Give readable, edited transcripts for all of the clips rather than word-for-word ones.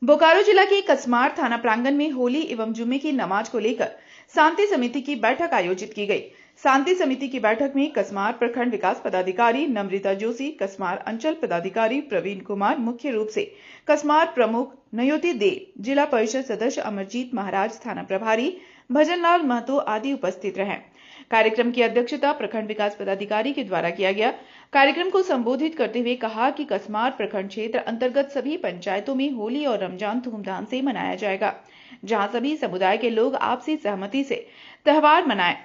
बोकारो जिला के कसमार थाना प्रांगण में होली एवं जुम्मे की नमाज को लेकर शांति समिति की बैठक आयोजित की गई। शांति समिति की बैठक में कसमार प्रखंड विकास पदाधिकारी नम्रता जोशी, कसमार अंचल पदाधिकारी प्रवीण कुमार, मुख्य रूप से कसमार प्रमुख नयोती देव, जिला परिषद सदस्य अमरजीत महाराज, थाना प्रभारी भजनलाल महतो आदि उपस्थित रहे। कार्यक्रम की अध्यक्षता प्रखंड विकास पदाधिकारी के द्वारा किया गया। कार्यक्रम को संबोधित करते हुए कहा कि कसमार प्रखंड क्षेत्र अंतर्गत सभी पंचायतों में होली और रमजान धूमधाम से मनाया जाएगा, जहां सभी समुदाय के लोग आपसी सहमति से त्योहार मनाएं।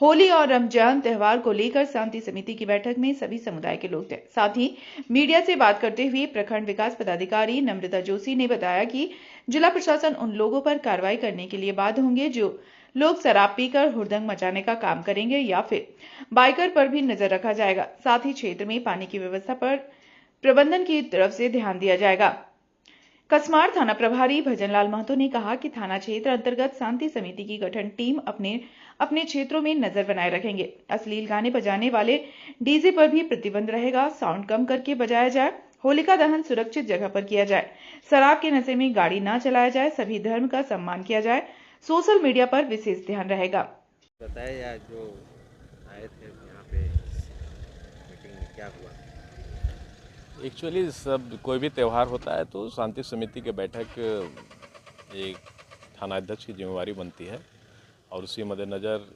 होली और रमजान त्योहार को लेकर शांति समिति की बैठक में सभी समुदाय के लोग थे। साथ ही मीडिया से बात करते हुए प्रखंड विकास पदाधिकारी नम्रता जोशी ने बताया कि जिला प्रशासन उन लोगों पर कार्रवाई करने के लिए बाध्य होंगे जो लोग शराब पीकर हुड़दंग मचाने का काम करेंगे या फिर बाइकर पर भी नजर रखा जाएगा। साथ ही क्षेत्र में पानी की व्यवस्था पर प्रबंधन की तरफ से ध्यान दिया जाएगा। कसमार थाना प्रभारी भजनलाल महतो ने कहा कि थाना क्षेत्र अंतर्गत शांति समिति की गठन टीम अपने क्षेत्रों में नजर बनाए रखेंगे। अश्लील गाने बजाने वाले डीजे पर भी प्रतिबंध रहेगा। साउंड कम करके बजाया जाए। होलिका दहन सुरक्षित जगह पर किया जाए। शराब के नशे में गाड़ी न चलाया जाए। सभी धर्म का सम्मान किया जाए। सोशल मीडिया पर विशेष ध्यान रहेगा। बताया जो आए थे यहाँ पे मीटिंग में क्या हुआ? एक्चुअली सब कोई भी त्यौहार होता है तो शांति समिति की बैठक एक थानाध्यक्ष की जिम्मेवारी बनती है और उसी मद्देनज़र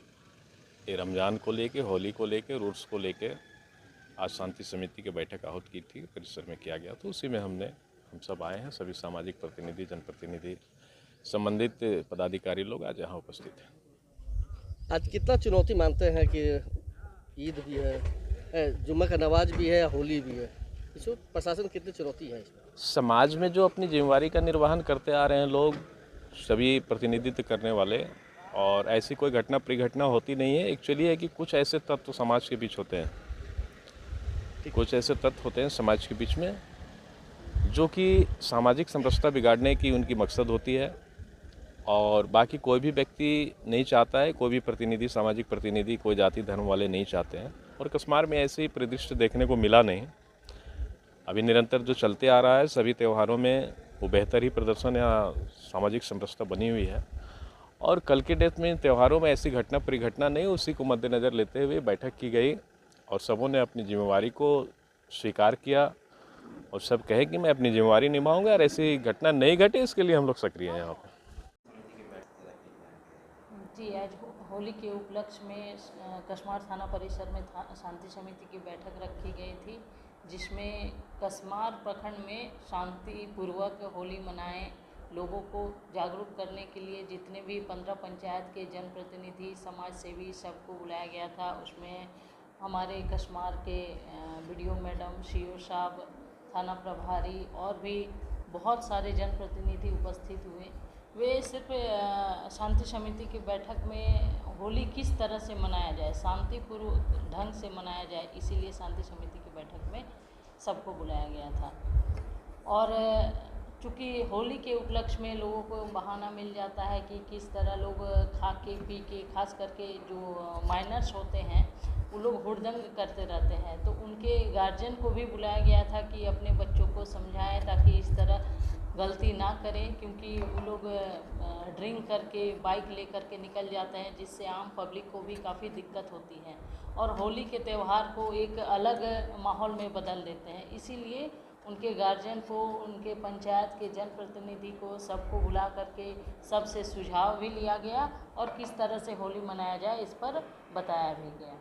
रमज़ान को लेके, होली को लेके, रूट्स को लेके आज शांति समिति की बैठक आहूत की थी, परिसर में किया गया। तो उसी में हम सब आए हैं, सभी सामाजिक प्रतिनिधि, जनप्रतिनिधि, संबंधित पदाधिकारी लोग आज यहाँ उपस्थित हैं। आज कितना चुनौती मानते हैं कि ईद भी है, जुम्मा का नमाज भी है, होली भी है, इसमें प्रशासन कितनी चुनौती है? समाज में जो अपनी जिम्मेवारी का निर्वहन करते आ रहे हैं लोग, सभी प्रतिनिधित्व करने वाले, और ऐसी कोई घटना परिघटना होती नहीं है। एक्चुअली है कि कुछ ऐसे तत्व समाज के बीच होते हैं, कुछ ऐसे तत्व होते हैं समाज के बीच में जो कि सामाजिक समरसता बिगाड़ने की उनकी मकसद होती है, और बाकी कोई भी व्यक्ति नहीं चाहता है, कोई भी प्रतिनिधि, सामाजिक प्रतिनिधि, कोई जाति धर्म वाले नहीं चाहते हैं। और कसमार में ऐसे ही परिदृश्य देखने को मिला नहीं। अभी निरंतर जो चलते आ रहा है, सभी त्योहारों में वो बेहतर ही प्रदर्शन या सामाजिक समरसता बनी हुई है। और कल के डेट में त्योहारों में ऐसी घटना परिघटना नहीं, उसी को मद्देनज़र लेते हुए बैठक की गई और सबों ने अपनी जिम्मेवारी को स्वीकार किया और सब कहे कि मैं अपनी जिम्मेवारी निभाऊंगा और ऐसी घटना नहीं घटे, इसके लिए हम लोग सक्रिय हैं यहाँ पर। जी, आज होली के उपलक्ष्य में कसमार थाना परिसर में शांति समिति की बैठक रखी गई थी, जिसमें कसमार प्रखंड में शांतिपूर्वक होली मनाएं, लोगों को जागरूक करने के लिए जितने भी 15 पंचायत के जनप्रतिनिधि, समाज सेवी, सबको बुलाया गया था। उसमें हमारे कसमार के बीडीओ मैडम, सीओ साहब, थाना प्रभारी और भी बहुत सारे जनप्रतिनिधि उपस्थित हुए। वे सिर्फ शांति समिति की बैठक में होली किस तरह से मनाया जाए, शांतिपूर्व ढंग से मनाया जाए, इसीलिए शांति समिति की बैठक में सबको बुलाया गया था। और चूँकि होली के उपलक्ष्य में लोगों को बहाना मिल जाता है कि किस तरह लोग खा के पी के, खास करके जो माइनर्स होते हैं वो लोग हुड़दंग करते रहते हैं, तो उनके गार्जियन को भी बुलाया गया था कि अपने बच्चों को समझाएं ताकि इस तरह गलती ना करें, क्योंकि वो लोग ड्रिंक करके बाइक लेकर के निकल जाते हैं, जिससे आम पब्लिक को भी काफ़ी दिक्कत होती है और होली के त्यौहार को एक अलग माहौल में बदल देते हैं। इसीलिए उनके गार्जियन को, उनके पंचायत के जनप्रतिनिधि को, सबको बुला करके सबसे सुझाव भी लिया गया और किस तरह से होली मनाया जाए इस पर बताया भी गया।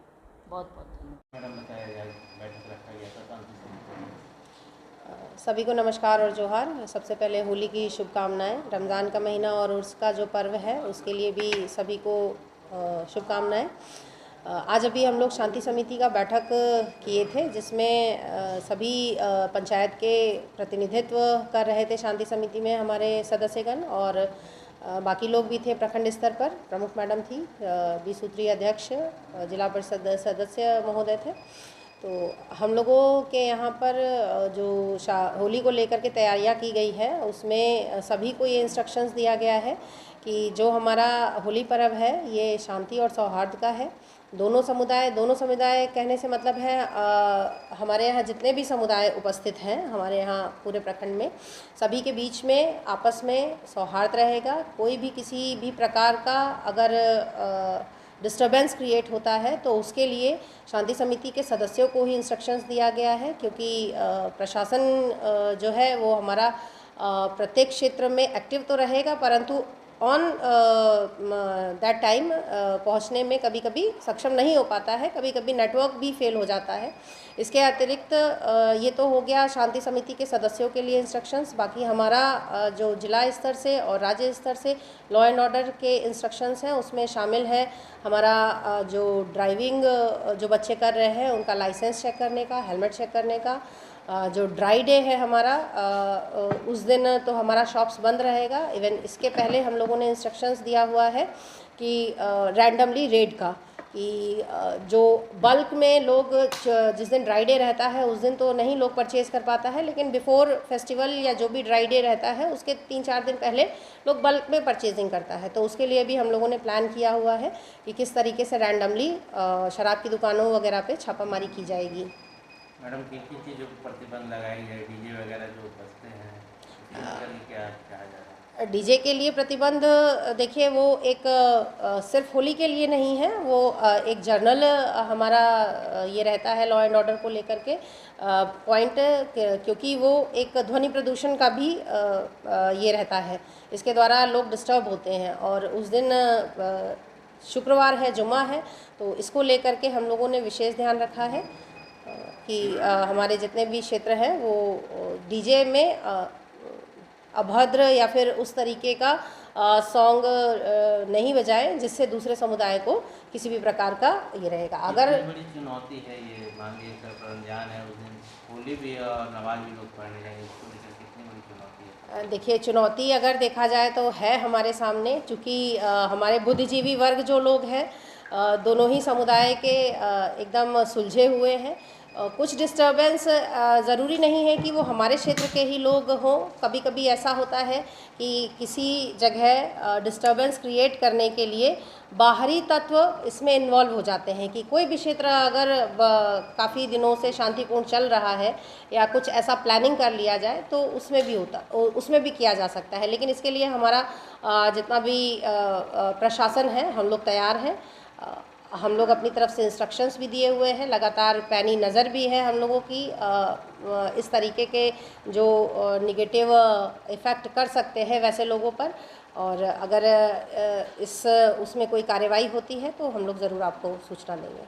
बहुत सभी को नमस्कार और जोहार। सबसे पहले होली की शुभकामनाएं। रमज़ान का महीना और उर्स का जो पर्व है उसके लिए भी सभी को शुभकामनाएं। आज अभी हम लोग शांति समिति का बैठक किए थे, जिसमें सभी पंचायत के प्रतिनिधित्व कर रहे थे। शांति समिति में हमारे सदस्यगण और बाकी लोग भी थे। प्रखंड स्तर पर प्रमुख मैडम थी, 20 सूत्रीय अध्यक्ष, जिला परिषद सदस्य महोदय थे। तो हम लोगों के यहाँ पर जो होली को लेकर के तैयारियाँ की गई है, उसमें सभी को ये इंस्ट्रक्शंस दिया गया है कि जो हमारा होली पर्व है ये शांति और सौहार्द का है दोनों समुदाय कहने से मतलब है हमारे यहाँ जितने भी समुदाय उपस्थित हैं हमारे यहाँ पूरे प्रखंड में, सभी के बीच में आपस में सौहार्द रहेगा। कोई भी किसी भी प्रकार का अगर डिस्टर्बेंस क्रिएट होता है तो उसके लिए शांति समिति के सदस्यों को ही इंस्ट्रक्शंस दिया गया है, क्योंकि प्रशासन जो है वो हमारा प्रत्येक क्षेत्र में एक्टिव तो रहेगा, परंतु ऑन दैट टाइम पहुंचने में कभी कभी सक्षम नहीं हो पाता है, कभी कभी नेटवर्क भी फेल हो जाता है। इसके अतिरिक्त ये तो हो गया शांति समिति के सदस्यों के लिए इंस्ट्रक्शंस। बाकी हमारा जो जिला स्तर से और राज्य स्तर से लॉ एंड ऑर्डर के इंस्ट्रक्शंस हैं, उसमें शामिल है हमारा जो ड्राइविंग जो बच्चे कर रहे हैं उनका लाइसेंस चेक करने का, हेलमेट चेक करने का। जो ड्राई डे है हमारा उस दिन तो हमारा शॉप्स बंद रहेगा। इवन इसके पहले हम लोगों ने इंस्ट्रक्शंस दिया हुआ है कि रैंडमली रेड का, कि जो बल्क में लोग जिस दिन ड्राई डे रहता है उस दिन तो नहीं लोग परचेज़ कर पाता है, लेकिन बिफोर फेस्टिवल या जो भी ड्राई डे रहता है उसके 3-4 दिन पहले लोग बल्क में परचेजिंग करता है। तो उसके लिए भी हम लोगों ने प्लान किया हुआ है कि किस तरीके से रैंडमली शराब की दुकानों वगैरह पे छापामारी की जाएगी। मैडम किन किन चीज़ों पर प्रतिबंध लगाई है? डीजे वगैरह जो बजते हैं क्या कहा जा रहा है? डीजे के लिए प्रतिबंध देखिए वो एक सिर्फ होली के लिए नहीं है, वो एक जर्नल हमारा ये रहता है लॉ एंड ऑर्डर को लेकर के पॉइंट, क्योंकि वो एक ध्वनि प्रदूषण का भी ये रहता है। इसके द्वारा लोग डिस्टर्ब होते हैं और उस दिन शुक्रवार है, जुम्मा है, तो इसको लेकर के हम लोगों ने विशेष ध्यान रखा है कि हमारे जितने भी क्षेत्र हैं वो डीजे में अभद्र या फिर उस तरीके का सॉन्ग नहीं बजाएं जिससे दूसरे समुदाय को किसी भी प्रकार का ये रहेगा। अगर बड़ी चुनौती है ये, मांगे रमजान है, उस दिन होली भी है और नमाज भी लोग पढ़ने जाएंगे, इसको लेकर कितनी बड़ी चुनौती है? देखिए चुनौती अगर देखा जाए तो है हमारे सामने, चूँकि हमारे बुद्धिजीवी वर्ग जो लोग हैं दोनों ही समुदाय के एकदम सुलझे हुए हैं। कुछ डिस्टर्बेंस ज़रूरी नहीं है कि वो हमारे क्षेत्र के ही लोग हों। कभी कभी ऐसा होता है कि किसी जगह डिस्टर्बेंस क्रिएट करने के लिए बाहरी तत्व इसमें इन्वॉल्व हो जाते हैं, कि कोई भी क्षेत्र अगर काफ़ी दिनों से शांतिपूर्ण चल रहा है या कुछ ऐसा प्लानिंग कर लिया जाए तो उसमें भी किया जा सकता है। लेकिन इसके लिए हमारा जितना भी प्रशासन है हम लोग तैयार हैं। हम लोग अपनी तरफ से इंस्ट्रक्शंस भी दिए हुए हैं, लगातार पैनी नज़र भी है हम लोगों की इस तरीके के जो निगेटिव इफ़ेक्ट कर सकते हैं वैसे लोगों पर, और अगर उसमें कोई कार्रवाई होती है तो हम लोग ज़रूर आपको सूचना देंगे।